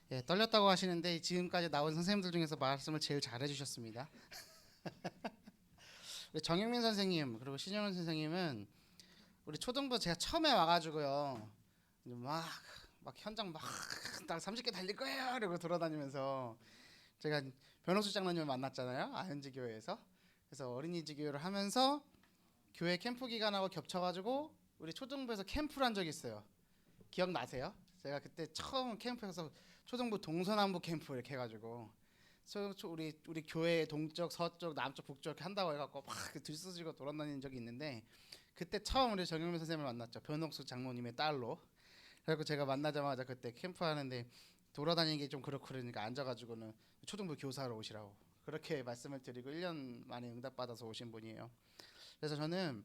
예, 떨렸다고 하시는데 지금까지 나온 선생님들 중에서 말씀을 제일 잘해주셨습니다. 우리 정영민 선생님 그리고 신영원 선생님은 우리 초등부 제가 처음에 와가지고요, 이제 막 현장 딱 30개 달릴 거예요 이러고 돌아다니면서 제가 변호수 장로님을 만났잖아요, 아현지 교회에서. 그래서 어린이집 교회를 하면서 교회 캠프 기간하고 겹쳐가지고 우리 초등부에서 캠프를 한 적이 있어요. 기억나세요? 제가 그때 처음 캠프에서 초등부 동서남북 캠프 이렇게 해가지고 우리 교회 동쪽, 서쪽, 남쪽, 북쪽 이렇게 한다고 해갖고 막 들쑤시고 돌아다니는 적이 있는데, 그때 처음 우리 정영민 선생님을 만났죠. 변옥수 장모님의 딸로. 그래서 제가 만나자마자 그때 캠프 하는데 돌아다니기 좀 그렇고 그러니까 앉아가지고는 초등부 교사로 오시라고 그렇게 말씀을 드리고 1년 만에 응답받아서 오신 분이에요. 그래서 저는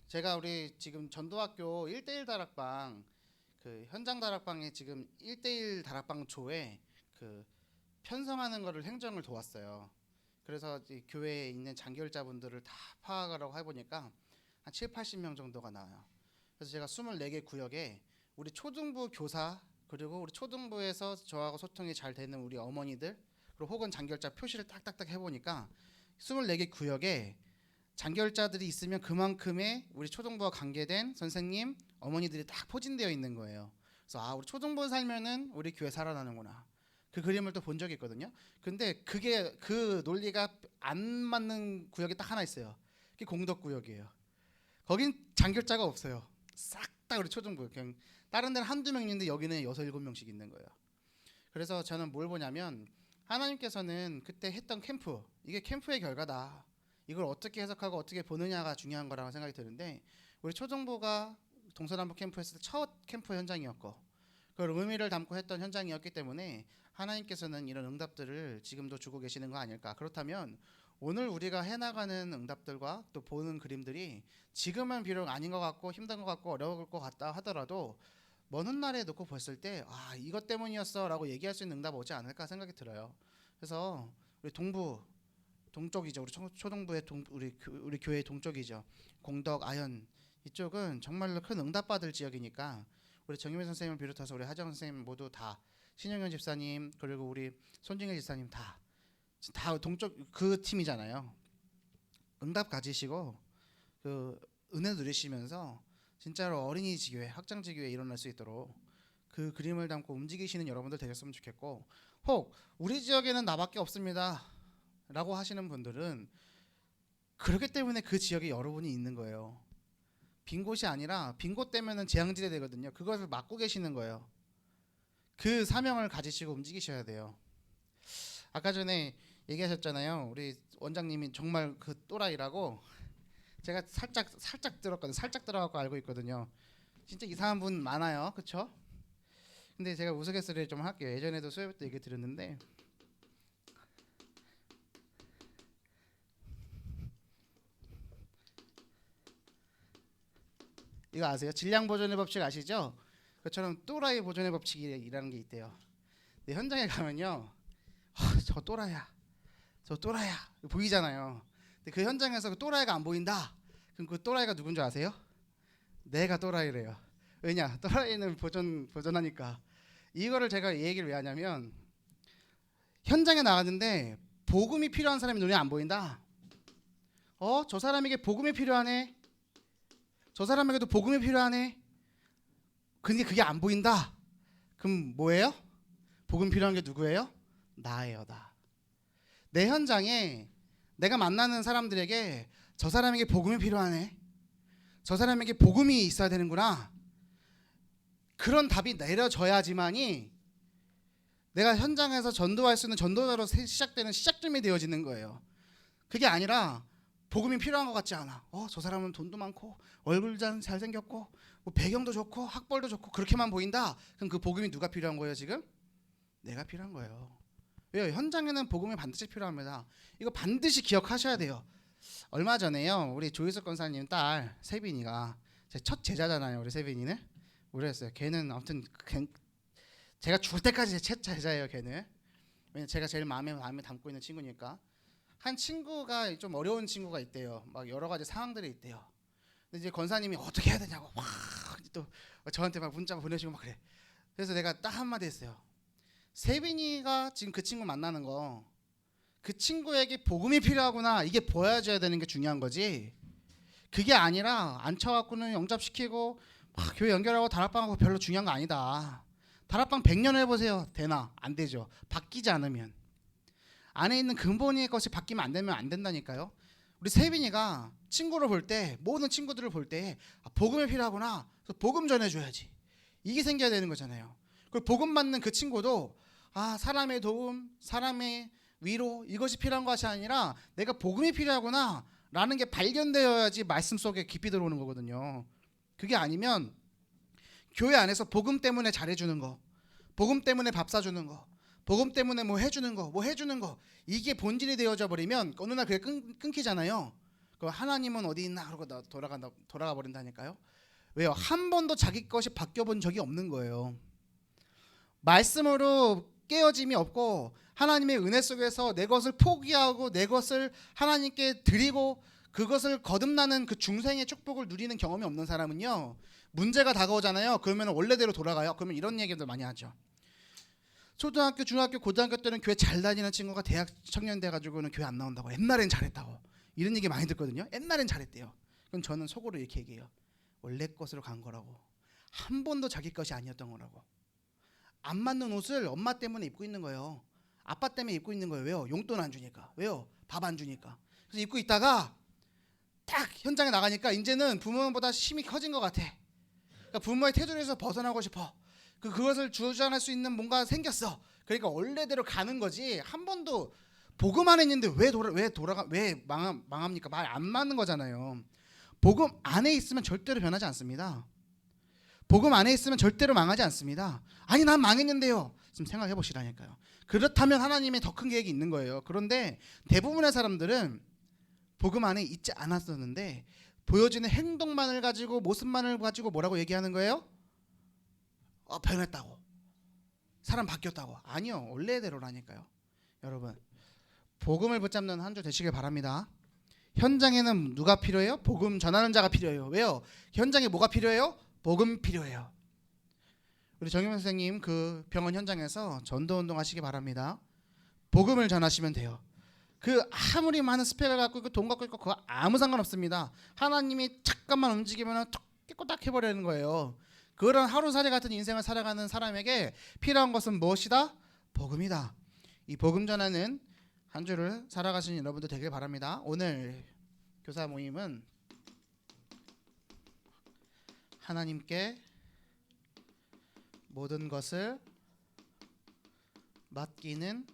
제가 우리 지금 전도학교 1대1 다락방, 그 현장 다락방에 지금 1대1 다락방 조에 그 편성하는 거를 행정을 도왔어요. 그래서 이 교회에 있는 장결자분들을 다 파악하라고 해보니까 한 7, 80명 정도가 나와요. 그래서 제가 24개 구역에 우리 초등부 교사, 그리고 우리 초등부에서 저하고 소통이 잘 되는 우리 어머니들, 그리고 혹은 장결자 표시를 딱딱딱 해보니까 24개 구역에 장결자들이 있으면 그만큼의 우리 초등부와 관계된 선생님, 어머니들이 딱 포진되어 있는 거예요. 그래서 우리 초등부 살면은 우리 교회 살아나는구나. 그 그림을 또 본 적이 있거든요. 근데 그게 그 논리가 안 맞는 구역이 딱 하나 있어요. 그게 공덕구역이에요. 거긴 장결자가 없어요. 싹 다 우리 초등부. 그냥 다른 데는 한두 명 있는데 여기는 6, 7명씩 있는 거예요. 그래서 저는 뭘 보냐면, 하나님께서는 그때 했던 캠프, 이게 캠프의 결과다. 이걸 어떻게 해석하고 어떻게 보느냐가 중요한 거라고 생각이 드는데, 우리 초등부가 동서남북 캠프 했을 때 첫 캠프 현장이었고 그걸 의미를 담고 했던 현장이었기 때문에 하나님께서는 이런 응답들을 지금도 주고 계시는 거 아닐까. 그렇다면 오늘 우리가 해나가는 응답들과 또 보는 그림들이 지금은 비록 아닌 것 같고 힘든 것 같고 어려울 것 같다 하더라도 먼 훗날에 놓고 봤을 때 이것 때문이었어 라고 얘기할 수 있는 응답 오지 않을까 생각이 들어요. 그래서 우리 동부 동쪽이죠. 우리 초등부의 우리 교회 동쪽이죠. 공덕, 아현 이쪽은 정말로 큰 응답받을 지역이니까 우리 정유민 선생님을 비롯해서 우리 하정 선생님 모두 다, 신영현 집사님 그리고 우리 손진일 집사님 다 동쪽 그 팀이잖아요. 응답 가지시고 그 은혜 누리시면서 진짜로 어린이집 교회, 학장직 교회 일어날 수 있도록 그 그림을 담고 움직이시는 여러분들 되셨으면 좋겠고, 혹 우리 지역에는 나밖에 없습니다 라고 하시는 분들은 그렇기 때문에 그 지역에 여러분이 있는 거예요. 빈 곳이 아니라, 빈 곳 되면은 재앙지대 되거든요. 그것을 막고 계시는 거예요. 그 사명을 가지시고 움직이셔야 돼요. 아까 전에 얘기하셨잖아요. 우리 원장님이 정말 그 또라이라고. 제가 살짝 들었거든요. 살짝 들어갖고 알고 있거든요. 진짜 이상한 분 많아요. 그쵸? 근데 제가 우스갯소리를 좀 할게요. 예전에도 수요일 때 얘기 드렸는데, 이거 아세요? 질량 보존의 법칙 아시죠? 그처럼 또라이 보존의 법칙이라는 게 있대요. 근데 현장에 가면요, 저 또라이야, 저 또라이야 보이잖아요. 근데 그 현장에서 그 또라이가 안 보인다. 그럼 그 또라이가 누군지 아세요? 내가 또라이래요. 왜냐? 또라이는 보존하니까. 이거를 제가 이 얘기를 왜 하냐면, 현장에 나갔는데 복음이 필요한 사람이 눈에 안 보인다. 저 사람에게 복음이 필요하네. 저 사람에게도 복음이 필요하네. 근데 그게 안 보인다. 그럼 뭐예요? 복음 필요한 게 누구예요? 나예요, 나. 내 현장에 내가 만나는 사람들에게 저 사람에게 복음이 필요하네. 저 사람에게 복음이 있어야 되는구나. 그런 답이 내려져야지만이 내가 현장에서 전도할 수 있는 전도자로 시작되는 시작점이 되어지는 거예요. 그게 아니라 복음이 필요한 것 같지 않아. 저 사람은 돈도 많고 얼굴 잘생겼고 뭐 배경도 좋고 학벌도 좋고 그렇게만 보인다. 그럼 그 복음이 누가 필요한 거예요 지금? 내가 필요한 거예요. 왜요? 현장에는 복음이 반드시 필요합니다. 이거 반드시 기억하셔야 돼요. 얼마 전에요, 우리 조희석 권사님 딸 세빈이가 제 첫 제자잖아요. 우리 세빈이는 그랬어요. 걔는 아무튼 제가 죽을 때까지 제 첫 제자예요. 걔는. 왜냐 제가 제일 마음에 담고 있는 친구니까. 한 친구가 좀 어려운 친구가 있대요. 막 여러 가지 상황들이 있대요. 근데 이제 권사님이 어떻게 해야 되냐고 또 저한테 막 문자 보내시고 막 그래. 그래서 내가 딱 한마디 했어요. 세빈이가 지금 그 친구 만나는 거, 그 친구에게 복음이 필요하구나, 이게 보여줘야 되는 게 중요한 거지. 그게 아니라 앉혀갖고는 영접시키고 막 교회 연결하고 다락방하고 별로 중요한 거 아니다. 다락방 100년 해보세요. 되나? 안 되죠. 바뀌지 않으면. 안에 있는 근본의 것이 바뀌면 안 되면 안 된다니까요. 우리 세빈이가 친구를 볼 때, 모든 친구들을 볼 때 복음이 필요하구나, 그래서 복음 전해줘야지, 이게 생겨야 되는 거잖아요. 그리고 복음 받는 그 친구도 사람의 도움, 사람의 위로, 이것이 필요한 것이 아니라 내가 복음이 필요하구나 라는 게 발견되어야지 말씀 속에 깊이 들어오는 거거든요. 그게 아니면 교회 안에서 복음 때문에 잘해주는 거, 복음 때문에 밥 사주는 거, 복음 때문에 뭐 해주는 거, 이게 본질이 되어져 버리면 어느 날 그게 끊기잖아요. 그 하나님은 어디 있나 그러고 돌아가 버린다니까요. 왜요? 한 번도 자기 것이 바뀌어 본 적이 없는 거예요. 말씀으로 깨어짐이 없고 하나님의 은혜 속에서 내 것을 포기하고 내 것을 하나님께 드리고 그것을 거듭나는 그 중생의 축복을 누리는 경험이 없는 사람은요, 문제가 다가오잖아요. 그러면 원래대로 돌아가요. 그러면 이런 얘기들 많이 하죠. 초등학교, 중학교, 고등학교 때는 교회 잘 다니는 친구가 대학 청년 돼가지고는 교회 안 나온다고, 옛날엔 잘했다고, 이런 얘기 많이 듣거든요. 옛날엔 잘했대요. 그럼 저는 속으로 이렇게 얘기해요. 원래 것으로 간 거라고. 한 번도 자기 것이 아니었던 거라고. 안 맞는 옷을 엄마 때문에 입고 있는 거예요. 아빠 때문에 입고 있는 거예요. 왜요? 용돈 안 주니까. 왜요? 밥 안 주니까. 그래서 입고 있다가 딱 현장에 나가니까 이제는 부모보다 힘이 커진 것 같아. 그러니까 부모의 테두리에서 벗어나고 싶어. 그것을 주장할 수 있는 뭔가 생겼어. 그러니까 원래대로 가는 거지. 한 번도 복음 안에 있는데 왜 망합니까? 말 안 맞는 거잖아요. 복음 안에 있으면 절대로 변하지 않습니다. 복음 안에 있으면 절대로 망하지 않습니다. 아니 난 망했는데요. 좀 생각해 보시라니까요. 그렇다면 하나님의 더 큰 계획이 있는 거예요. 그런데 대부분의 사람들은 복음 안에 있지 않았었는데 보여지는 행동만을 가지고, 모습만을 가지고 뭐라고 얘기하는 거예요? 변했다고, 사람 바뀌었다고. 아니요, 원래대로라니까요. 여러분, 복음을 붙잡는 한 주 되시길 바랍니다. 현장에는 누가 필요해요? 복음 전하는 자가 필요해요. 왜요? 현장에 뭐가 필요해요? 복음 필요해요. 우리 정영 선생님 그 병원 현장에서 전도운동 하시기 바랍니다. 복음을 전하시면 돼요. 그 아무리 많은 스펙을 갖고 있고 돈 갖고 있고 그거 아무 상관없습니다. 하나님이 잠깐만 움직이면 깨꼬딱 해버리는 거예요. 그런 하루살이 같은 인생을 살아가는 사람에게 필요한 것은 무엇이다? 복음이다. 이 복음 전하는 한 주를 살아가시는 여러분들 되길 바랍니다. 오늘 교사 모임은 하나님께 모든 것을 맡기는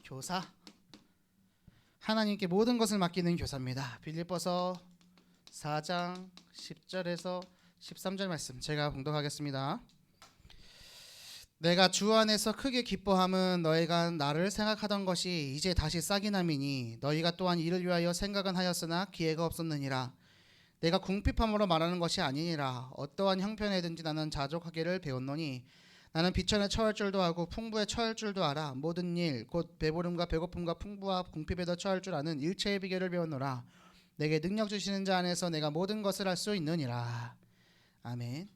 교사, 하나님께 모든 것을 맡기는 교사입니다. 빌립보서 4장 10절에서 13절 말씀 제가 봉독하겠습니다. 내가 주 안에서 크게 기뻐함은 너희가 나를 생각하던 것이 이제 다시 싹이 남이니 너희가 또한 이를 위하여 생각은 하였으나 기회가 없었느니라. 내가 궁핍함으로 말하는 것이 아니니라. 어떠한 형편에든지 나는 자족하기를 배웠노니 나는 비천에 처할 줄도 알고 풍부에 처할 줄도 알아. 모든 일 곧 배부름과 배고픔과 풍부와 궁핍에도 처할 줄 아는 일체의 비결을 배웠노라. 내게 능력 주시는 자 안에서 내가 모든 것을 할 수 있느니라. 아멘.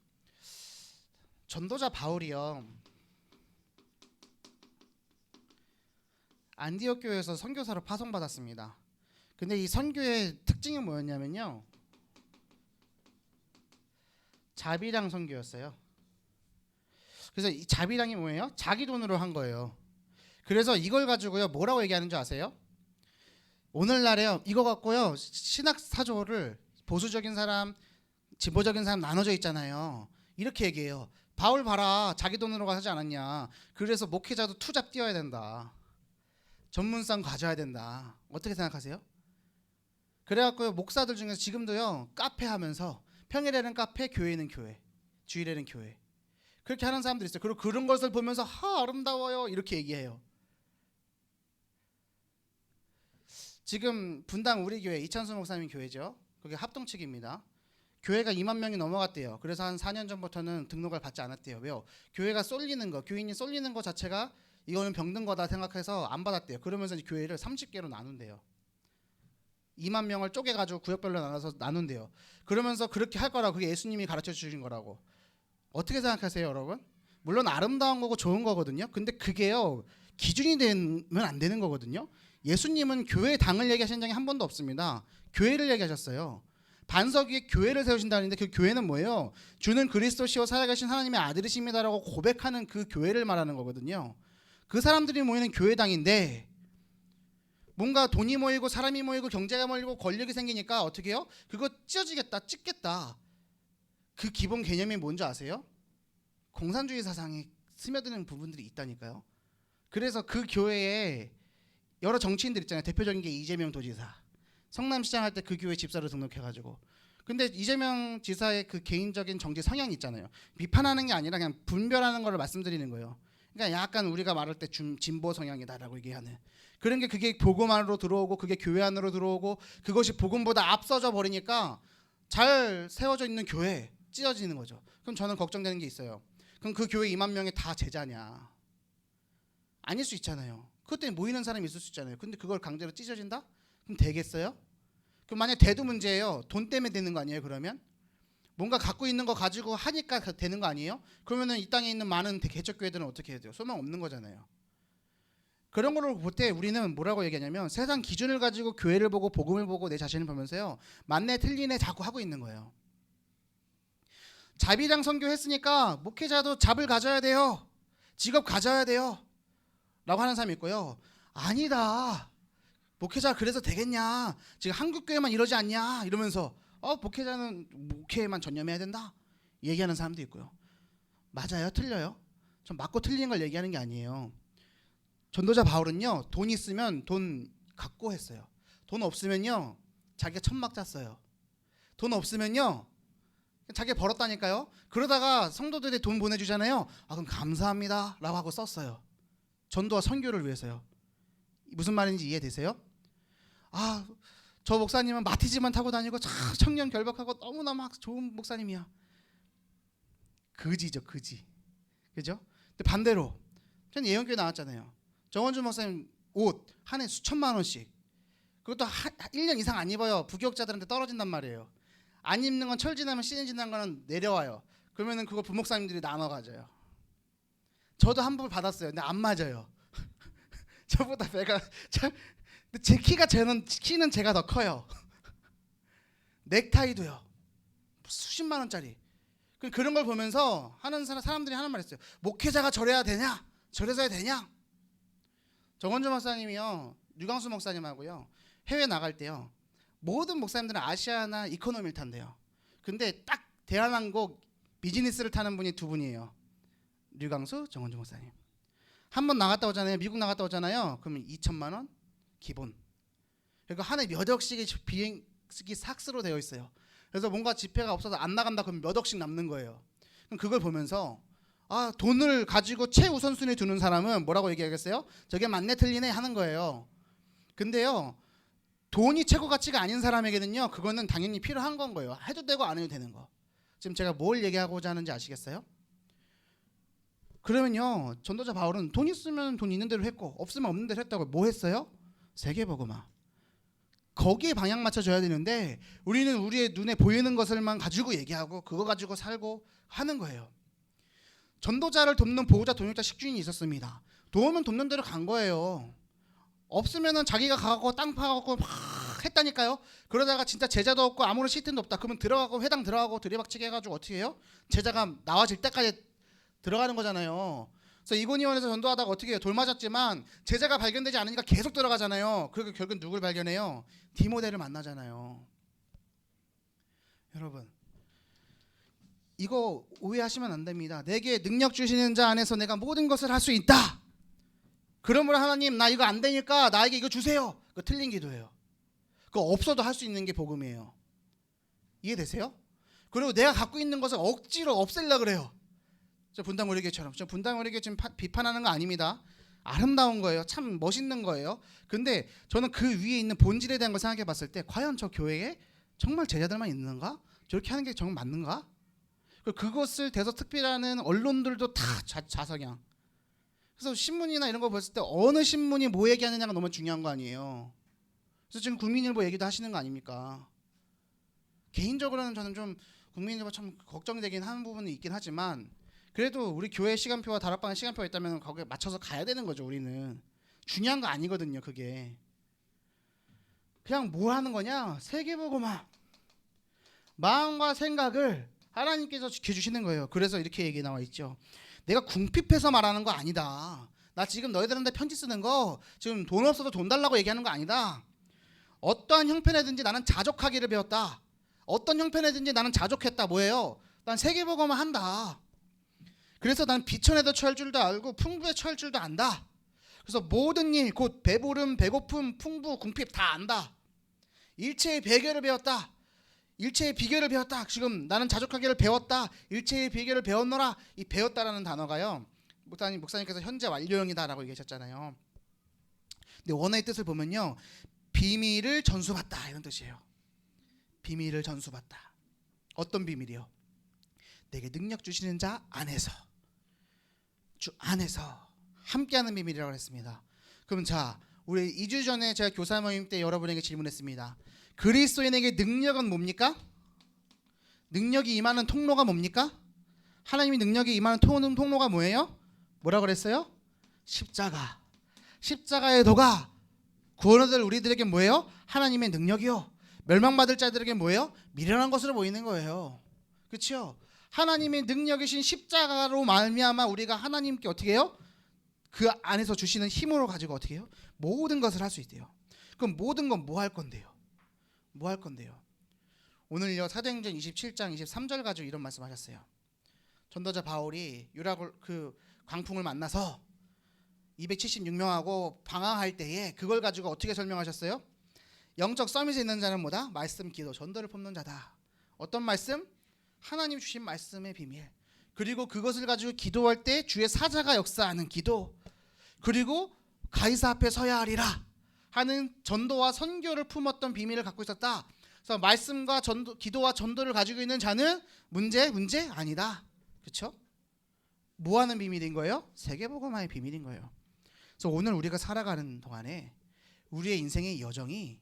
전도자 바울이요, 안디옥 교회에서 선교사로 파송받았습니다. 근데 이 선교의 특징이 뭐였냐면요, 자비랑 선교였어요. 그래서 이 자비랑이 뭐예요? 자기 돈으로 한 거예요. 그래서 이걸 가지고요 뭐라고 얘기하는 줄 아세요? 오늘날에요 이거 갖고요 신학 사조를 보수적인 사람, 진보적인 사람 나눠져 있잖아요. 이렇게 얘기해요. 바울 봐라, 자기 돈으로 하지 않았냐. 그래서 목회자도 투잡 뛰어야 된다. 전문성 가져야 된다. 어떻게 생각하세요? 그래갖고 목사들 중에서 지금도요 카페 하면서 평일에는 카페, 교회는 교회, 주일에는 교회, 그렇게 하는 사람들이 있어요. 그리고 그런 것을 보면서 아름다워요 이렇게 얘기해요. 지금 분당 우리 교회 이찬수 목사님 교회죠. 그게 합동측입니다. 교회가 2만 명이 넘어갔대요. 그래서 한 4년 전부터는 등록을 받지 않았대요. 왜요? 교회가 쏠리는 거, 교인이 쏠리는 거 자체가 이거는 병든 거다 생각해서 안 받았대요. 그러면서 이제 교회를 30개로 나눈대요. 2만 명을 쪼개가지고 구역별로 나눠서 나눈대요. 그러면서 그렇게 할 거라고, 그게 예수님이 가르쳐 주신 거라고. 어떻게 생각하세요, 여러분? 물론 아름다운 거고 좋은 거거든요. 근데 그게요 기준이 되면 안 되는 거거든요. 예수님은 교회 당을 얘기하신 적이 한 번도 없습니다. 교회를 얘기하셨어요. 반석 위에 교회를 세우신다는데 그 교회는 뭐예요? 주는 그리스도시요 살아계신 하나님의 아들이십니다라고 고백하는 그 교회를 말하는 거거든요. 그 사람들이 모이는 교회당인데 뭔가 돈이 모이고 사람이 모이고 경제가 모이고 권력이 생기니까 어떻게 해요? 그거 찢어지겠다, 찢겠다. 그 기본 개념이 뭔지 아세요? 공산주의 사상이 스며드는 부분들이 있다니까요. 그래서 그 교회에 여러 정치인들 있잖아요. 대표적인 게 이재명 도지사. 성남시장 할 때 그 교회 집사로 등록해가지고. 근데 이재명 지사의 그 개인적인 정치 성향이 있잖아요. 비판하는 게 아니라 그냥 분별하는 걸 말씀드리는 거예요. 그러니까 약간 우리가 말할 때 진보 성향이다라고 얘기하는 그런 게 그게 복음 안으로 들어오고 그게 교회 안으로 들어오고 그것이 복음보다 앞서져 버리니까 잘 세워져 있는 교회 찢어지는 거죠. 그럼 저는 걱정되는 게 있어요. 그럼 그 교회 2만 명이 다 제자냐? 아닐 수 있잖아요. 그것 때문에 모이는 사람이 있을 수 있잖아요. 근데 그걸 강제로 찢어진다? 그럼 되겠어요? 그럼 만약 대도 문제예요. 돈 때문에 되는 거 아니에요? 그러면 뭔가 갖고 있는 거 가지고 하니까 되는 거 아니에요? 그러면은 이 땅에 있는 많은 개척교회들은 어떻게 해야 돼요? 소망 없는 거잖아요. 그런 거를 볼 때 우리는 뭐라고 얘기하냐면 세상 기준을 가지고 교회를 보고 복음을 보고 내 자신을 보면서요. 맞네 틀리네 자꾸 하고 있는 거예요. 잡이랑 선교했으니까 목회자도 잡을 가져야 돼요. 직업 가져야 돼요. 라고 하는 사람이 있고요. 아니다. 목회자 그래서 되겠냐? 지금 한국 교회만 이러지 않냐? 이러면서 목회자는 목회에만 전념해야 된다. 얘기하는 사람도 있고요. 맞아요? 틀려요? 전 맞고 틀리는 걸 얘기하는 게 아니에요. 전도자 바울은요. 돈 있으면 돈 갖고 했어요. 돈 없으면요. 자기가 천막 짰어요. 돈 없으면요. 자기가 벌었다니까요. 그러다가 성도들이 돈 보내주잖아요. 그럼 감사합니다 라고 하고 썼어요. 전도와 선교를 위해서요. 무슨 말인지 이해되세요? 저 목사님은 마티즈만 타고 다니고 청년 결박하고 너무나 막 좋은 목사님이야. 거지죠, 거지. 그죠? 근데 반대로 전 예언교회 나왔잖아요. 정원주 목사님 옷 한 해 수천만 원씩. 그것도 1년 이상 안 입어요. 부교육자들한테 떨어진단 말이에요. 안 입는 건 철 지나면 시즌 지난 거는 내려와요. 그러면은 그거 부목사님들이 나눠 가져요. 저도 한 번 받았어요. 근데 안 맞아요. 저보다 배가 근데 제 키는 제가 더 커요. 넥타이도요. 수십만 원짜리. 그런 걸 보면서 하는 사람들이 하는 말 있어요. 목회자가 저래야 되냐? 저래서 해야 되냐? 정원주 목사님이요. 류광수 목사님하고요. 해외 나갈 때요. 모든 목사님들은 아시아나 이코노미를 탄대요. 근데 딱 대한항공 비즈니스를 타는 분이 두 분이에요. 류광수, 정원주 목사님. 한 번 나갔다 오잖아요. 미국 나갔다 오잖아요. 그러면 2천만 원 기본. 그러니까 한 해 몇 억씩의 비행기 삭스로 되어 있어요. 그래서 뭔가 지폐가 없어서 안 나간다 그러면 몇 억씩 남는 거예요. 그럼 그걸 보면서 돈을 가지고 최우선순위에 두는 사람은 뭐라고 얘기하겠어요? 저게 맞네 틀리네 하는 거예요. 근데요. 돈이 최고 가치가 아닌 사람에게는요. 그거는 당연히 필요한 건 거예요. 해도 되고 안 해도 되는 거. 지금 제가 뭘 얘기하고자 하는지 아시겠어요? 그러면요. 전도자 바울은 돈 있으면 돈 있는 대로 했고 없으면 없는 대로 했다고 뭐 했어요? 세계복음화. 거기에 방향 맞춰줘야 되는데 우리는 우리의 눈에 보이는 것을만 가지고 얘기하고 그거 가지고 살고 하는 거예요. 전도자를 돕는 보호자 동역자 식주인이 있었습니다. 도우면 돕는 대로 간 거예요. 없으면은 자기가 가고 땅 파갖고 막 했다니까요. 그러다가 진짜 제자도 없고 아무런 시스템도 없다. 그러면 들어가고 회당 들어가고 들이박치게 해가지고 어떻게 해요? 제자가 나와질 때까지 들어가는 거잖아요. 그래서 이고니원에서 전도하다가 어떻게 해요? 돌 맞았지만 제자가 발견되지 않으니까 계속 들어가잖아요. 그리고 결국 누굴 발견해요? 디모데를 만나잖아요. 여러분 이거 오해하시면 안 됩니다. 내게 능력 주시는 자 안에서 내가 모든 것을 할 수 있다. 그러므로 하나님 나 이거 안 되니까 나에게 이거 주세요. 그거 틀린 기도예요. 그거 없어도 할 수 있는 게 복음이에요. 이해되세요? 그리고 내가 갖고 있는 것을 억지로 없애려고 그래요. 저 분당우리교처럼. 저 분당우리교 지금 비판하는 거 아닙니다. 아름다운 거예요. 참 멋있는 거예요. 근데 저는 그 위에 있는 본질에 대한 걸 생각해 봤을 때 과연 저 교회에 정말 제자들만 있는가? 저렇게 하는 게 정말 맞는가? 그것을 대서특필하는 언론들도 다 자성향. 그래서 신문이나 이런 거 봤을 때 어느 신문이 뭐 얘기하느냐가 너무 중요한 거 아니에요. 그래서 지금 국민일보 얘기도 하시는 거 아닙니까? 개인적으로는 저는 좀 국민들과 참 걱정되긴 하는 부분이 있긴 하지만 그래도 우리 교회 시간표와 다락방의 시간표가 있다면 거기에 맞춰서 가야 되는 거죠. 우리는 중요한 거 아니거든요. 그게 그냥 뭐 하는 거냐? 세계보고만 마음과 생각을 하나님께서 지켜주시는 거예요. 그래서 이렇게 얘기 나와 있죠. 내가 궁핍해서 말하는 거 아니다. 나 지금 너희들한테 편지 쓰는 거 지금 돈 없어도 돈 달라고 얘기하는 거 아니다. 어떠한 형편에든지 나는 자족하기를 배웠다. 어떤 형편에든지 나는 자족했다. 뭐예요? 난 세계보고만 한다. 그래서 난 비천에도 처할 줄도 알고 풍부에 처할 줄도 안다. 그래서 모든 일 곧 배부름, 배고픔, 풍부, 궁핍 다 안다. 일체의 비결을 배웠다. 일체의 비결을 배웠다. 지금 나는 자족하기를 배웠다. 일체의 비결을 배웠노라. 이 배웠다라는 단어가요. 목사님께서 현재 완료형이다라고 얘기하셨잖아요. 근데 원어의 뜻을 보면요. 비밀을 전수받다 이런 뜻이에요. 비밀을 전수받다. 어떤 비밀이요? 내게 능력 주시는 자 안에서. 주 안에서 함께하는 비밀이라고 했습니다. 그럼 자, 우리 2주 전에 제가 교사 모임 때 여러분에게 질문했습니다. 그리스도인에게 능력은 뭡니까? 능력이 임하는 통로가 뭡니까? 하나님이 능력이 임하는 통로가 뭐예요? 뭐라 그랬어요? 십자가. 십자가의 도가 구원을 우리들에게 뭐예요? 하나님의 능력이요. 멸망받을 자들에게 뭐예요? 미련한 것으로 보이는 거예요. 그렇죠? 하나님의 능력이신 십자가로 말미암아 우리가 하나님께 어떻게 해요? 그 안에서 주시는 힘으로 가지고 어떻게 해요? 모든 것을 할 수 있대요. 그럼 모든 건 뭐 할 건데요? 뭐 할 건데요? 오늘요 사도행전 27장 23절 가지고 이런 말씀하셨어요. 전도자 바울이 그 광풍을 만나서 276명하고 방황할 때에 그걸 가지고 어떻게 설명하셨어요? 영적 서밋에 있는 자는 뭐다? 말씀, 기도, 전도를 뽑는 자다. 어떤 말씀? 하나님 주신 말씀의 비밀. 그리고 그것을 가지고 기도할 때 주의 사자가 역사하는 기도. 그리고 가이사 앞에 서야 하리라 하는 전도와 선교를 품었던 비밀을 갖고 있었다. 그래서 말씀과 기도와 전도를 가지고 있는 자는 문제 아니다. 그렇죠? 뭐 하는 비밀인 거예요? 세계복음화의 비밀인 거예요. 그래서 오늘 우리가 살아가는 동안에 우리의 인생의 여정이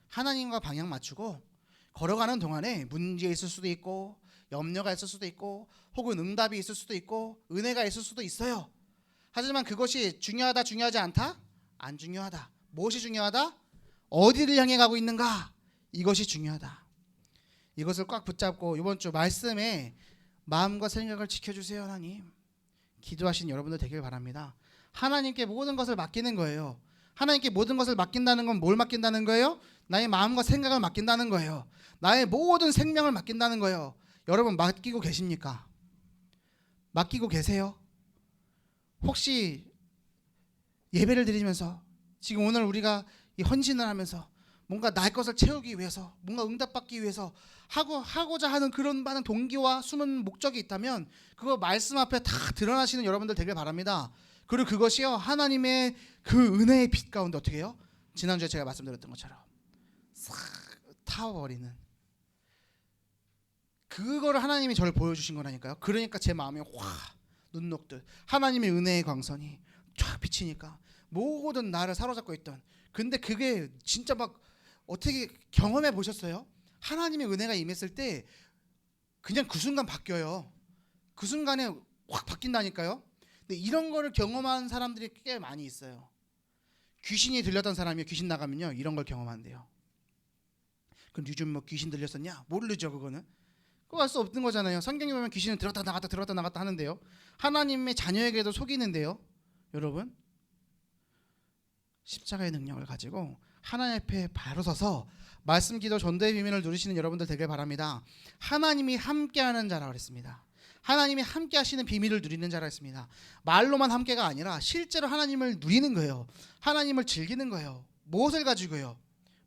하나님과 방향 맞추고 걸어가는 동안에 문제 있을 수도 있고 염려가 있을 수도 있고 혹은 응답이 있을 수도 있고 은혜가 있을 수도 있어요. 하지만 그것이 중요하다 중요하지 않다? 안 중요하다. 무엇이 중요하다? 어디를 향해 가고 있는가? 이것이 중요하다. 이것을 꽉 붙잡고 이번 주 말씀에 마음과 생각을 지켜주세요. 하나님. 기도하신 여러분들 되길 바랍니다. 하나님께 모든 것을 맡기는 거예요. 하나님께 모든 것을 맡긴다는 건 뭘 맡긴다는 거예요? 나의 마음과 생각을 맡긴다는 거예요. 나의 모든 생명을 맡긴다는 거예요. 여러분 맡기고 계십니까? 맡기고 계세요? 혹시 예배를 드리면서 지금 오늘 우리가 이 헌신을 하면서 뭔가 나의 것을 채우기 위해서 뭔가 응답받기 위해서 하고자 하는 그런 많은 동기와 숨은 목적이 있다면 그거 말씀 앞에 다 드러나시는 여러분들 되길 바랍니다. 그리고 그것이요 하나님의 그 은혜의 빛 가운데 어떻게 해요? 지난주에 제가 말씀드렸던 것처럼 싹 타워버리는 그거를 하나님이 저를 보여주신 거라니까요. 그러니까 제 마음이 확 눈 녹듯 하나님의 은혜의 광선이 쫙 비치니까 모든 나를 사로잡고 있던 근데 그게 진짜 막 어떻게 경험해 보셨어요? 하나님의 은혜가 임했을 때 그냥 그 순간 바뀌어요. 그 순간에 확 바뀐다니까요. 근데 이런 거를 경험한 사람들이 꽤 많이 있어요. 귀신이 들렸던 사람이 귀신 나가면요 이런 걸 경험한대요. 그럼 요즘 뭐 귀신 들렸었냐? 모르죠 그거는. 그거 할 수 없는 거잖아요. 성경에 보면 귀신은 들었다 나갔다 하는데요. 하나님의 자녀에게도 속이는데요. 여러분 십자가의 능력을 가지고 하나님 앞에 바로 서서 말씀 기도 전도의 비밀을 누리시는 여러분들 되길 바랍니다. 하나님이 함께하는 자라고 그랬습니다. 하나님이 함께 하시는 비밀을 누리는 자라 했습니다. 말로만 함께가 아니라 실제로 하나님을 누리는 거예요. 하나님을 즐기는 거예요. 무엇을 가지고요?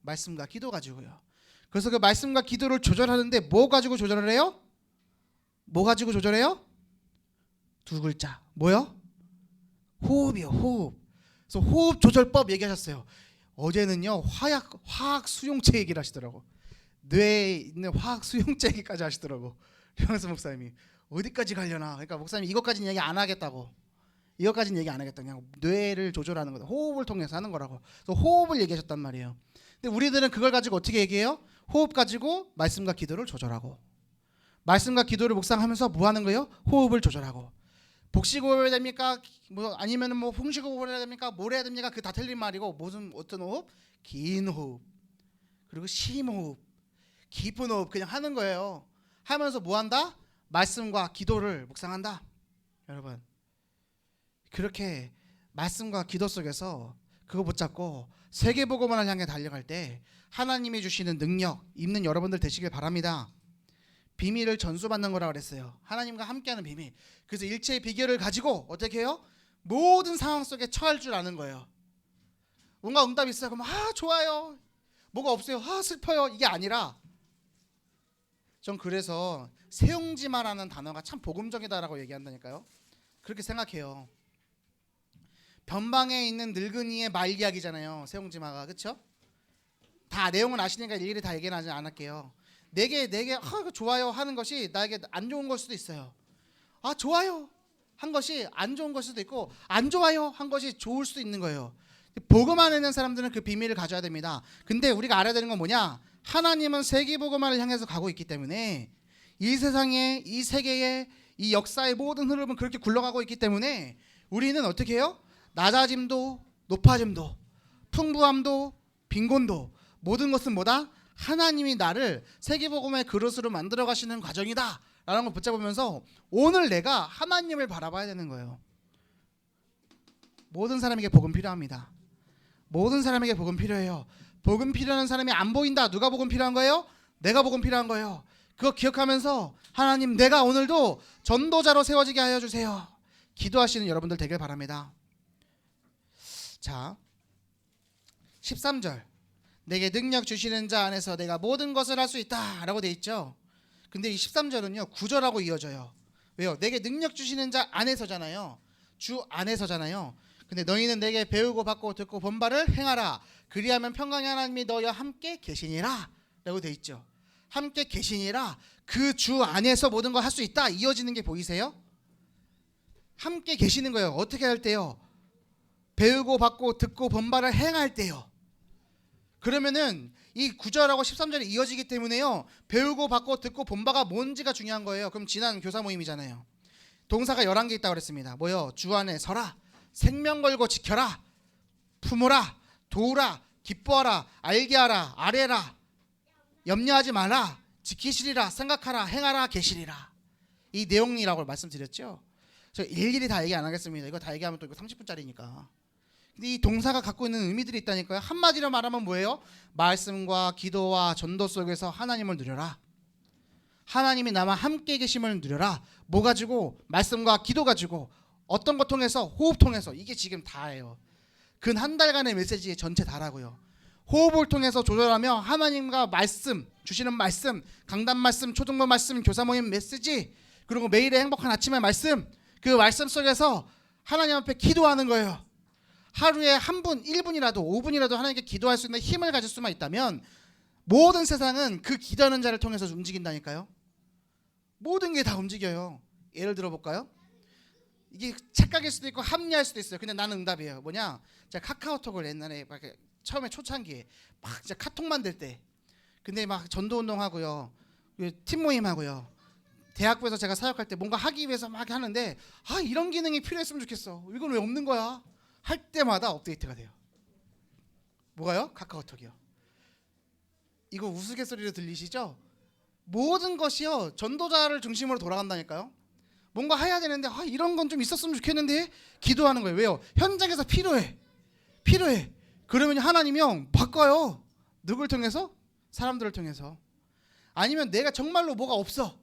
말씀과 기도 가지고요. 그래서 그 말씀과 기도를 조절하는데 뭐 가지고 조절을 해요? 뭐 가지고 조절해요? 두 글자. 뭐요? 호흡이요. 호흡. 그래서 호흡 조절법 얘기하셨어요. 어제는요 화학 수용체 얘기를 하시더라고. 뇌에 있는 화학 수용체 얘기까지 하시더라고. 류영수 목사님이 어디까지 가려나. 그러니까 목사님이 이것까지는 얘기 안 하겠다고. 이것까지는 얘기 안 하겠다. 그냥 뇌를 조절하는 거다. 호흡을 통해서 하는 거라고. 그래서 호흡을 얘기하셨단 말이에요. 근데 우리들은 그걸 가지고 어떻게 얘기해요? 호흡 가지고 말씀과 기도를 조절하고 말씀과 기도를 묵상하면서 뭐 하는 거예요? 호흡을 조절하고. 복식호흡을 해야 됩니까? 뭐 아니면은 뭐 풍식호흡을 해야 됩니까? 뭘 해야 됩니까? 그 다 틀린 말이고 무슨 어떤 호흡? 긴 호흡. 그리고 심호흡. 깊은 호흡 그냥 하는 거예요. 하면서 뭐 한다? 말씀과 기도를 묵상한다. 여러분. 그렇게 말씀과 기도 속에서 그거 붙잡고 세계복음을 향해 달려갈 때 하나님이 주시는 능력 입는 여러분들 되시길 바랍니다. 비밀을 전수받는 거라고 그랬어요. 하나님과 함께하는 비밀. 그래서 일체의 비결을 가지고 어떻게 해요? 모든 상황 속에 처할 줄 아는 거예요. 뭔가 응답이 있어요. 그럼 좋아요. 뭐가 없어요. 슬퍼요. 이게 아니라 전 그래서 세용지마라는 단어가 참 복음적이다라고 얘기한다니까요. 그렇게 생각해요. 변방에 있는 늙은이의 말 이야기잖아요. 세용지마가. 그렇죠? 다 내용은 아시니까 일일이 다 얘기는 하지 않을게요. 내게 이거 좋아요 하는 것이 나에게 안 좋은 걸 수도 있어요. 좋아요 한 것이 안 좋은 걸 수도 있고 안 좋아요 한 것이 좋을 수도 있는 거예요. 복음 안에 있는 사람들은 그 비밀을 가져야 됩니다. 근데 우리가 알아야 되는 건 뭐냐? 하나님은 세계복음화를 향해서 가고 있기 때문에 이 세상에 이 세계에 이 역사의 모든 흐름은 그렇게 굴러가고 있기 때문에 우리는 어떻게 해요? 낮아짐도 높아짐도 풍부함도 빈곤도 모든 것은 뭐다? 하나님이 나를 세계복음의 그릇으로 만들어 가시는 과정이다 라는 걸 붙잡으면서 오늘 내가 하나님을 바라봐야 되는 거예요. 모든 사람에게 복음 필요합니다. 모든 사람에게 복음 필요해요. 복음 필요한 사람이 안 보인다. 누가 복음 필요한 거예요? 내가 복음 필요한 거예요. 그거 기억하면서 하나님 내가 오늘도 전도자로 세워지게 하여 주세요. 기도하시는 여러분들 되길 바랍니다. 자 13절 내게 능력 주시는 자 안에서 내가 모든 것을 할 수 있다 라고 돼 있죠. 근데 이 13절은요 9절하고 이어져요. 왜요? 내게 능력 주시는 자 안에서잖아요. 주 안에서잖아요. 근데 너희는 내게 배우고 받고 듣고 본 바를 행하라. 그리하면 평강의 하나님이 너희와 함께 계시니라 라고 돼 있죠. 함께 계시니라. 그 주 안에서 모든 걸 할 수 있다. 이어지는 게 보이세요? 함께 계시는 거예요. 어떻게 할 때요? 배우고 받고 듣고 본 바를 행할 때요. 그러면은 이 9절하고 13절이 이어지기 때문에요. 배우고 받고 듣고 본 바가 뭔지가 중요한 거예요. 그럼 지난 교사 모임이잖아요. 동사가 11개 있다고 그랬습니다. 뭐요? 주 안에 서라. 생명 걸고 지켜라. 품으라. 도우라. 기뻐하라. 알게 하라. 아뢰라. 염려하지 마라. 지키시리라. 생각하라. 행하라. 계시리라. 이 내용이라고 말씀드렸죠. 저 일일이 다 얘기 안 하겠습니다. 이거 다 얘기하면 또 이거 30분짜리니까. 근데 이 동사가 갖고 있는 의미들이 있다니까요. 한마디로 말하면 뭐예요? 말씀과 기도와 전도 속에서 하나님을 누려라. 하나님이 나와 함께 계심을 누려라. 뭐 가지고? 말씀과 기도 가지고. 어떤 것 통해서? 호흡 통해서. 이게 지금 다예요. 근 한 달간의 메시지 전체 다라고요. 호흡을 통해서 조절하며 하나님과 말씀, 주시는 말씀, 강단 말씀, 초등부 말씀, 교사 모임 메시지, 그리고 매일의 행복한 아침의 말씀, 그 말씀 속에서 하나님 앞에 기도하는 거예요. 하루에 한 분, 1분이라도 5분이라도 하나님께 기도할 수 있는 힘을 가질 수만 있다면 모든 세상은 그 기도하는 자를 통해서 움직인다니까요. 모든 게 다 움직여요. 예를 들어 볼까요? 이게 착각일 수도 있고 합리할 수도 있어요. 근데 나는 응답이에요. 뭐냐? 제가 카카오톡을 옛날에 막 처음에 초창기에 막 진짜 카톡 만들 때 근데 막 전도운동 하고요. 팀 모임 하고요. 대학부에서 제가 사역할 때 뭔가 하기 위해서 막 하는데 이런 기능이 필요했으면 좋겠어. 이건 왜 없는 거야? 할 때마다 업데이트가 돼요. 뭐가요? 카카오톡이요. 이거 우스갯소리로 들리시죠? 모든 것이요 전도자를 중심으로 돌아간다니까요. 뭔가 해야 되는데 이런 건 좀 있었으면 좋겠는데 기도하는 거예요. 왜요? 현장에서 필요해. 그러면 하나님이 바꿔요. 누굴 통해서? 사람들을 통해서. 아니면 내가 정말로 뭐가 없어.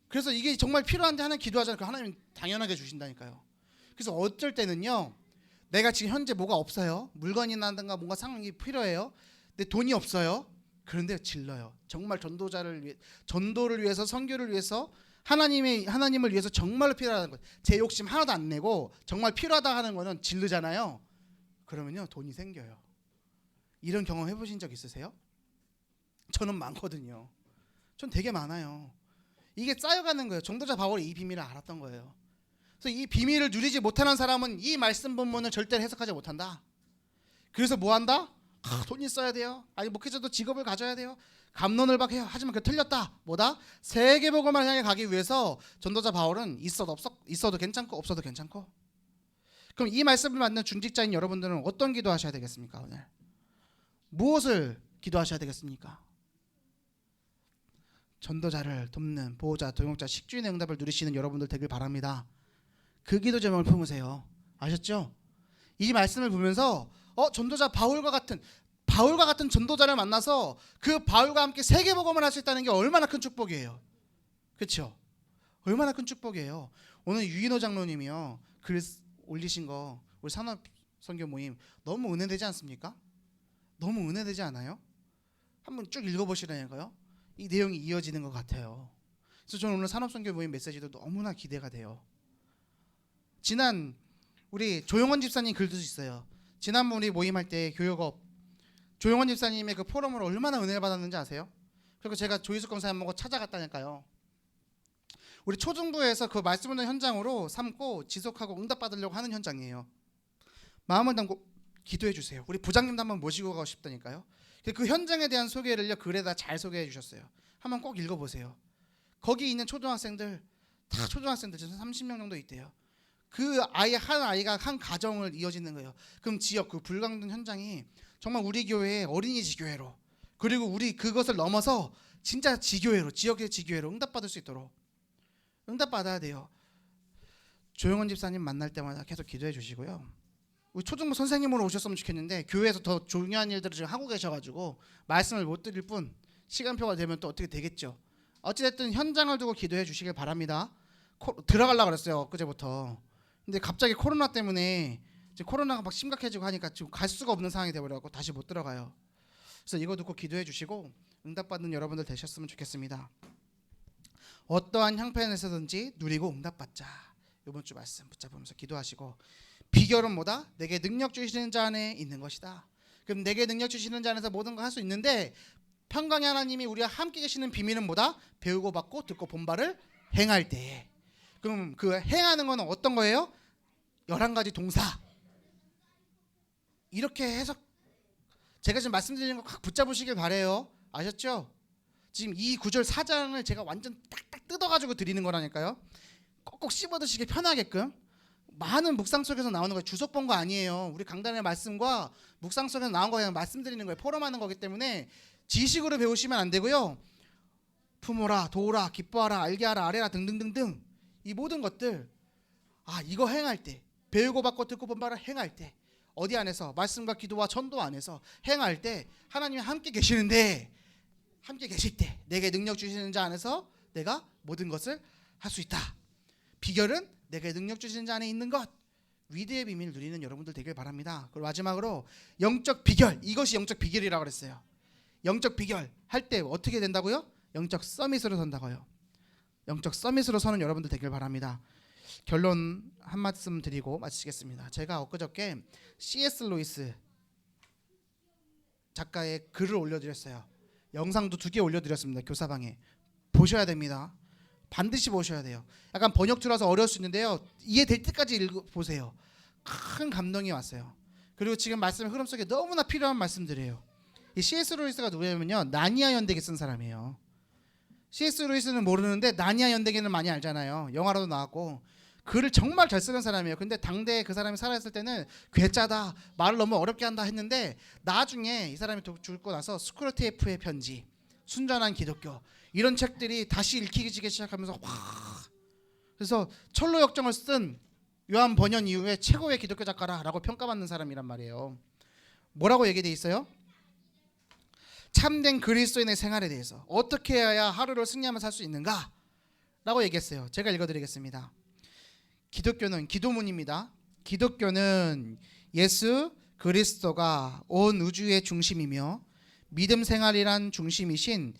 그래서 이게 정말 필요한데 하나님 기도하잖아요. 그 하나님 당연하게 주신다니까요. 그래서 어쩔 때는요. 내가 지금 현재 뭐가 없어요. 물건이라든가 뭔가 상황이 필요해요. 근데 돈이 없어요. 그런데 질러요. 정말 전도를 위해서 선교를 위해서 하나님을 위해서 정말로 필요하다는 것. 제 욕심 하나도 안 내고 정말 필요하다 하는 거는 질르잖아요. 그러면요 돈이 생겨요. 이런 경험 해보신 적 있으세요? 저는 많거든요. 전 되게 많아요. 이게 쌓여가는 거예요. 전도자 바울이 이 비밀을 알았던 거예요. 그래서 이 비밀을 누리지 못하는 사람은 이 말씀 본문을 절대로 해석하지 못한다. 그래서 뭐 한다? 돈이 있어야 돼요. 아니 목회자도 직업을 가져야 돼요. 갑론을박해요. 하지만 그 틀렸다. 뭐다? 세계복음을 향해 가기 위해서 전도자 바울은 있어도 괜찮고 없어도 괜찮고. 그럼 이 말씀을 받는 중직자인 여러분들은 어떤 기도하셔야 되겠습니까? 오늘 무엇을 기도하셔야 되겠습니까? 전도자를 돕는 보호자, 동역자, 식주인의 응답을 누리시는 여러분들 되길 바랍니다. 그 기도 제목을 품으세요. 아셨죠? 이 말씀을 보면서 전도자 바울과 같은 전도자를 만나서 그 바울과 함께 세계복음을 할 수 있다는 게 얼마나 큰 축복이에요. 그렇죠? 얼마나 큰 축복이에요. 오늘 유인호 장로님이요 글 올리신 거 우리 산업선교 모임 너무 은혜되지 않습니까? 너무 은혜되지 않아요? 한번 쭉 읽어보시라니까요. 이 내용이 이어지는 것 같아요. 그래서 저는 오늘 산업선교 모임 메시지도 너무나 기대가 돼요. 지난 우리 조용원 집사님 글도 있어요. 지난번 우리 모임할 때 교역업 조용원 집사님의 그 포럼으로 얼마나 은혜를 받았는지 아세요? 그리고 제가 조희숙 검사님 보고 찾아갔다니까요. 우리 초중부에서 그 말씀 듣는 현장으로 삼고 지속하고 응답받으려고 하는 현장이에요. 마음을 담고 기도해 주세요. 우리 부장님도 한번 모시고 가고 싶다니까요. 그 현장에 대한 소개를요 글에다 잘 소개해 주셨어요. 한번 꼭 읽어보세요. 거기 있는 초등학생들 다 초등학생들 지금 30명 정도 있대요. 그 아이 한 아이가 한 가정을 이어지는 거예요. 그럼 지역 그 불광동 현장이 정말 우리 교회의 어린이집 교회로 그리고 우리 그것을 넘어서 진짜 지교회로 지역의 지교회로 응답받을 수 있도록 응답받아야 돼요. 조용원 집사님 만날 때마다 계속 기도해 주시고요. 우리 초중부 선생님으로 오셨으면 좋겠는데 교회에서 더 중요한 일들을 지금 하고 계셔가지고 말씀을 못 드릴 뿐 시간표가 되면 또 어떻게 되겠죠. 어찌됐든 현장을 두고 기도해 주시길 바랍니다. 들어가려고 그랬어요 엊그제부터. 근데 갑자기 코로나 때문에 이제 코로나가 막 심각해지고 하니까 지금 갈 수가 없는 상황이 돼버려서 다시 못 들어가요. 그래서 이거 듣고 기도해 주시고 응답받는 여러분들 되셨으면 좋겠습니다. 어떠한 형편에서든지 누리고 응답받자. 이번 주 말씀 붙잡으면서 기도하시고 비결은 뭐다? 내게 능력 주시는 자 안에 있는 것이다. 그럼 내게 능력 주시는 자 안에서 모든 걸 할 수 있는데 평강의 하나님이 우리와 함께 계시는 비밀은 뭐다? 배우고 받고 듣고 본 바를 행할 때에. 그럼 그 행하는 건 어떤 거예요? 11가지 동사. 이렇게 해서 제가 지금 말씀드리는 거 꽉 붙잡으시길 바래요. 아셨죠? 지금 이 9절 4장을 제가 완전 딱딱 뜯어가지고 드리는 거라니까요. 꼭꼭 씹어드시기 편하게끔. 많은 묵상 속에서 나오는 거예요. 주석 본 거 아니에요. 우리 강단의 말씀과 묵상 속에서 나온 거 그냥 말씀드리는 거예요. 포럼하는 거기 때문에 지식으로 배우시면 안 되고요. 품어라, 도우라, 기뻐하라, 알게 하라, 아뢰라 등등등등 이 모든 것들 이거 행할 때 배우고 받고 듣고 본 바를 행할 때 어디 안에서 말씀과 기도와 전도 안에서 행할 때 하나님이 함께 계시는데 함께 계실 때 내게 능력 주시는 자 안에서 내가 모든 것을 할 수 있다. 비결은 내게 능력 주시는 자 안에 있는 것. 위대의 비밀 누리는 여러분들 되길 바랍니다. 그리고 마지막으로 영적 비결. 이것이 영적 비결이라고 그랬어요. 영적 비결 할 때 어떻게 된다고요? 영적 서밋으로 선다고요. 영적 서밋으로 서는 여러분들 되길 바랍니다. 결론 한 말씀 드리고 마치겠습니다. 제가 엊그저께 C.S. 루이스 작가의 글을 올려드렸어요. 영상도 2개 올려드렸습니다. 교사방에 보셔야 됩니다. 반드시 보셔야 돼요. 약간 번역투라서 어려울 수 있는데요. 이해될 때까지 읽어보세요. 큰 감동이 왔어요. 그리고 지금 말씀의 흐름 속에 너무나 필요한 말씀들이에요. 이 C.S. 루이스가 누구냐면요, 나니아 연대기 쓴 사람이에요. C.S. 루이스는 모르는데 나니아 연대기는 많이 알잖아요. 영화로도 나왔고 글을 정말 잘 쓰는 사람이에요. 근데 당대에 그 사람이 살아있을 때는 괴짜다, 말을 너무 어렵게 한다 했는데 나중에 이 사람이 죽고 나서 스크루테이프의 편지, 순전한 기독교 이런 책들이 다시 읽히기 시작하면서 그래서 철로 역정을 쓴 요한 번연 이후에 최고의 기독교 작가라고 평가받는 사람이란 말이에요. 뭐라고 얘기돼 있어요? 참된 그리스도인의 생활에 대해서 어떻게 해야 하루를 승리하며 살 수 있는가? 라고 얘기했어요. 제가 읽어드리겠습니다. 기독교는 기도문입니다. 기독교는 예수 그리스도가 온 우주의 중심이며 믿음 생활이란 중심이신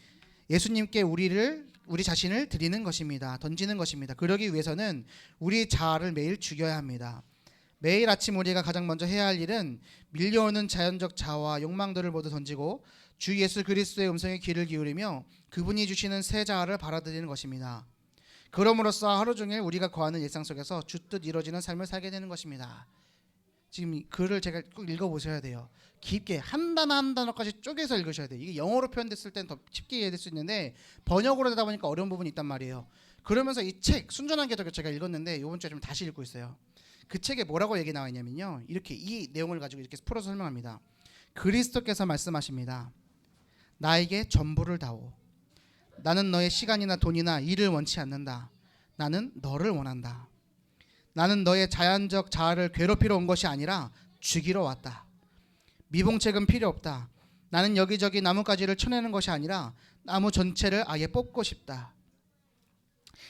예수님께 우리 자신을 드리는 것입니다. 던지는 것입니다. 그러기 위해서는 우리 자아를 매일 죽여야 합니다. 매일 아침 우리가 가장 먼저 해야 할 일은 밀려오는 자연적 자아와 욕망들을 모두 던지고 주 예수 그리스도의 음성에 귀를 기울이며 그분이 주시는 새 자아를 받아들이는 것입니다. 그럼으로써 하루 종일 우리가 거하는 일상 속에서 주뜻 이루어지는 삶을 살게 되는 것입니다. 지금 이 글을 제가 꼭 읽어보셔야 돼요. 깊게 한 단어 한 단어까지 쪼개서 읽으셔야 돼요. 이게 영어로 표현됐을 땐 더 쉽게 이해될 수 있는데 번역으로 되다 보니까 어려운 부분이 있단 말이에요. 그러면서 이 책 순전한 기독교 제가 읽었는데 이번 주에 좀 다시 읽고 있어요. 그 책에 뭐라고 얘기 나와 있냐면요. 이렇게 이 내용을 가지고 이렇게 풀어서 설명합니다. 그리스도께서 말씀하십니다. 나에게 전부를 다오. 나는 너의 시간이나 돈이나 일을 원치 않는다. 나는 너를 원한다. 나는 너의 자연적 자아를 괴롭히러 온 것이 아니라 죽이러 왔다. 미봉책은 필요 없다. 나는 여기저기 나뭇가지를 쳐내는 것이 아니라 나무 전체를 아예 뽑고 싶다.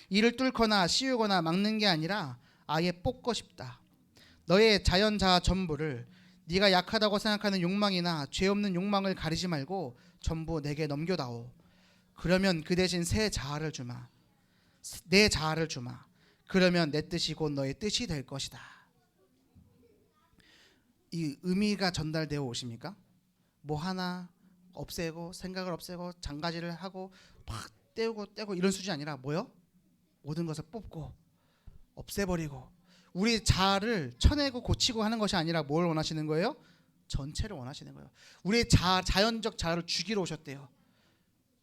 이를 뚫거나 씌우거나 막는 게 아니라 아예 뽑고 싶다. 너의 자연 자아 전부를 네가 약하다고 생각하는 욕망이나 죄 없는 욕망을 가리지 말고 전부 내게 넘겨다오. 그러면 그 대신 새 자아를 주마. 내 자아를 주마. 그러면 내 뜻이 곧 너의 뜻이 될 것이다. 이 의미가 전달되어 오십니까? 뭐 하나 없애고 생각을 없애고 장가지를 하고 막 떼고 이런 수준이 아니라 뭐요? 모든 것을 뽑고 없애버리고 우리 자아를 쳐내고 고치고 하는 것이 아니라 뭘 원하시는 거예요? 전체를 원하시는 거예요. 우리의 자연적 자아를 죽이러 오셨대요.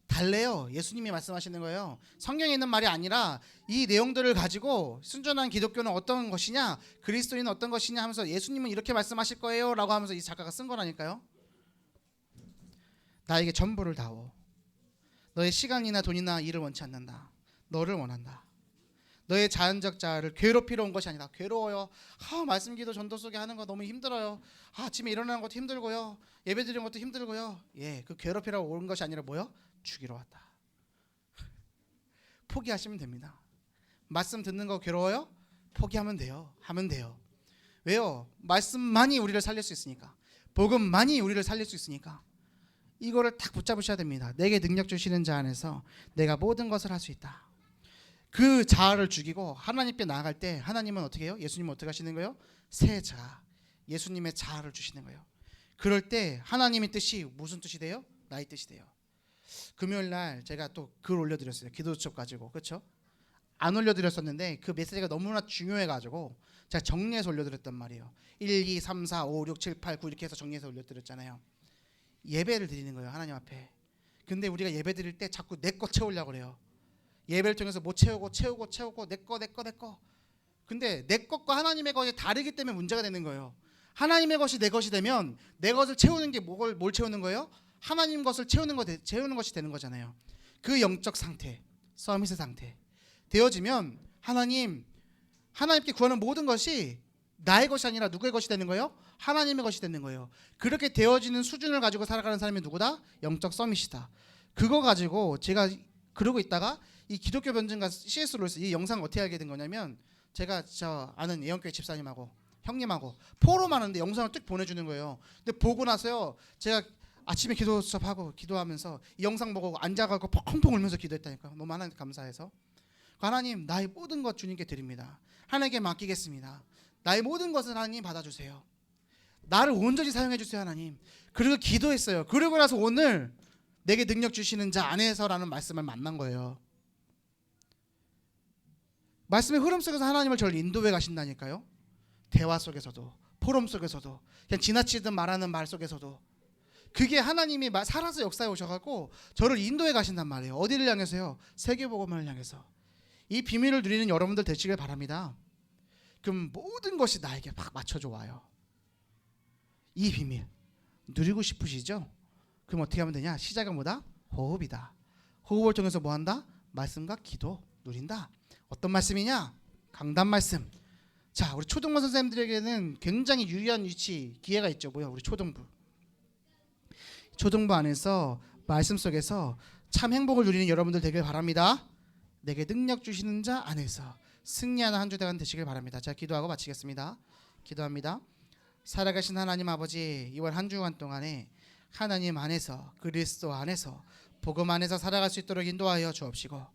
달래요. 예수님이 말씀하시는 거예요. 성경에 있는 말이 아니라 이 내용들을 가지고 순전한 기독교는 어떤 것이냐, 그리스도인은 어떤 것이냐 하면서 예수님은 이렇게 말씀하실 거예요 라고 하면서 이 작가가 쓴 거라니까요. 나에게 전부를 다오. 너의 시간이나 돈이나 일을 원치 않는다. 너를 원한다. 너의 자연적 자아를 괴롭히러 온 것이 아니라 괴로워요. 말씀 기도 전도 속에 하는 거 너무 힘들어요. 아침에 일어나는 것도 힘들고요. 예배 드리는 것도 힘들고요. 그 괴롭히러 온 것이 아니라 뭐요? 죽이러 왔다. 포기하시면 됩니다. 말씀 듣는 거 괴로워요? 포기하면 돼요. 하면 돼요. 왜요? 말씀만이 우리를 살릴 수 있으니까. 복음만이 우리를 살릴 수 있으니까. 이거를 딱 붙잡으셔야 됩니다. 내게 능력 주시는 자 안에서 내가 모든 것을 할 수 있다. 그 자아를 죽이고 하나님께 나아갈 때 하나님은 어떻게 해요? 예수님은 어떻게 하시는 거예요? 새 자아, 예수님의 자아를 주시는 거예요. 그럴 때 하나님의 뜻이 무슨 뜻이 돼요? 나의 뜻이 돼요. 금요일 날 제가 또 글 올려드렸어요. 기도 수첩 가지고. 그렇죠? 안 올려드렸었는데 그 메시지가 너무나 중요해가지고 제가 정리해서 올려드렸단 말이에요. 1, 2, 3, 4, 5, 6, 7, 8, 9 이렇게 해서 정리해서 올려드렸잖아요. 예배를 드리는 거예요. 하나님 앞에. 근데 우리가 예배 드릴 때 자꾸 내 거 채우려고 그래요. 예배를 통해서 못 채우고 내 거. 근데 내 것과 하나님의 것이 다르기 때문에 문제가 되는 거예요. 하나님의 것이 내 것이 되면 내 것을 채우는 게 뭘 채우는 거예요? 하나님 것을 채우는 것이 되는 거잖아요. 그 영적 상태, 서밋의 상태 되어지면 하나님께 구하는 모든 것이 나의 것이 아니라 누구의 것이 되는 거예요? 하나님의 것이 되는 거예요. 그렇게 되어지는 수준을 가지고 살아가는 사람이 누구다? 영적 서밋이다. 그거 가지고 제가 그러고 있다가 이 기독교 변증과 C.S. 로이스 이 영상 어떻게 하게 된 거냐면 제가 저 아는 예언교회 집사님하고 형님하고 포럼하는데 영상을 쭉 보내주는 거예요. 근데 보고 나서요 제가 아침에 기도 수업하고 기도하면서 이 영상 보고 앉아가지고 펑펑 울면서 기도했다니까요. 너무 하나님 감사해서. 하나님 나의 모든 것 주님께 드립니다. 하나님께 맡기겠습니다. 나의 모든 것을 하나님 받아주세요. 나를 온전히 사용해 주세요 하나님. 그리고 기도했어요. 그러고 나서 오늘 내게 능력 주시는 자 안에서라는 말씀을 만난 거예요. 말씀의 흐름 속에서 하나님을 저를 인도해 가신다니까요. 대화 속에서도 포럼 속에서도 그냥 지나치듯 말하는 말 속에서도 그게 하나님이 살아서 역사에 오셔갖고 저를 인도해 가신단 말이에요. 어디를 향해서요? 세계복음을 향해서. 이 비밀을 누리는 여러분들 되시길 바랍니다. 그럼 모든 것이 나에게 막 맞춰져 와요. 이 비밀 누리고 싶으시죠? 그럼 어떻게 하면 되냐? 시작은 뭐다? 호흡이다. 호흡을 통해서 뭐 한다? 말씀과 기도 누린다. 어떤 말씀이냐? 강단 말씀. 자, 우리 초등부 선생님들에게는 굉장히 유리한 기회가 있죠. 뭐야? 우리 초등부 안에서 말씀 속에서 참 행복을 누리는 여러분들 되길 바랍니다. 내게 능력 주시는 자 안에서 승리하는 한 주간 되시길 바랍니다. 자, 기도하고 마치겠습니다. 기도합니다. 살아가신 하나님 아버지, 이번 한 주간 동안에 하나님 안에서 그리스도 안에서 복음 안에서 살아갈 수 있도록 인도하여 주옵시고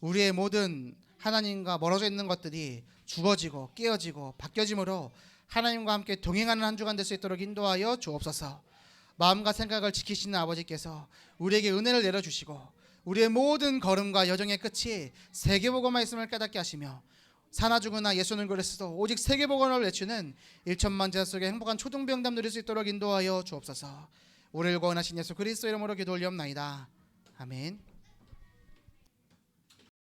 우리의 모든 하나님과 멀어져 있는 것들이 죽어지고 깨어지고 바뀌어짐으로 하나님과 함께 동행하는 한 주간 될 수 있도록 인도하여 주옵소서. 마음과 생각을 지키시는 아버지께서 우리에게 은혜를 내려주시고 우리의 모든 걸음과 여정의 끝이 세계복음만 있음을 깨닫게 하시며 사나 죽으나 예수는 그리스도 오직 세계복음을 외치는 1천만 제자 속에 행복한 초등병담 누릴 수 있도록 인도하여 주옵소서. 우리를 구원하신 예수 그리스도 이름으로 기도 올리옵나이다. 아멘.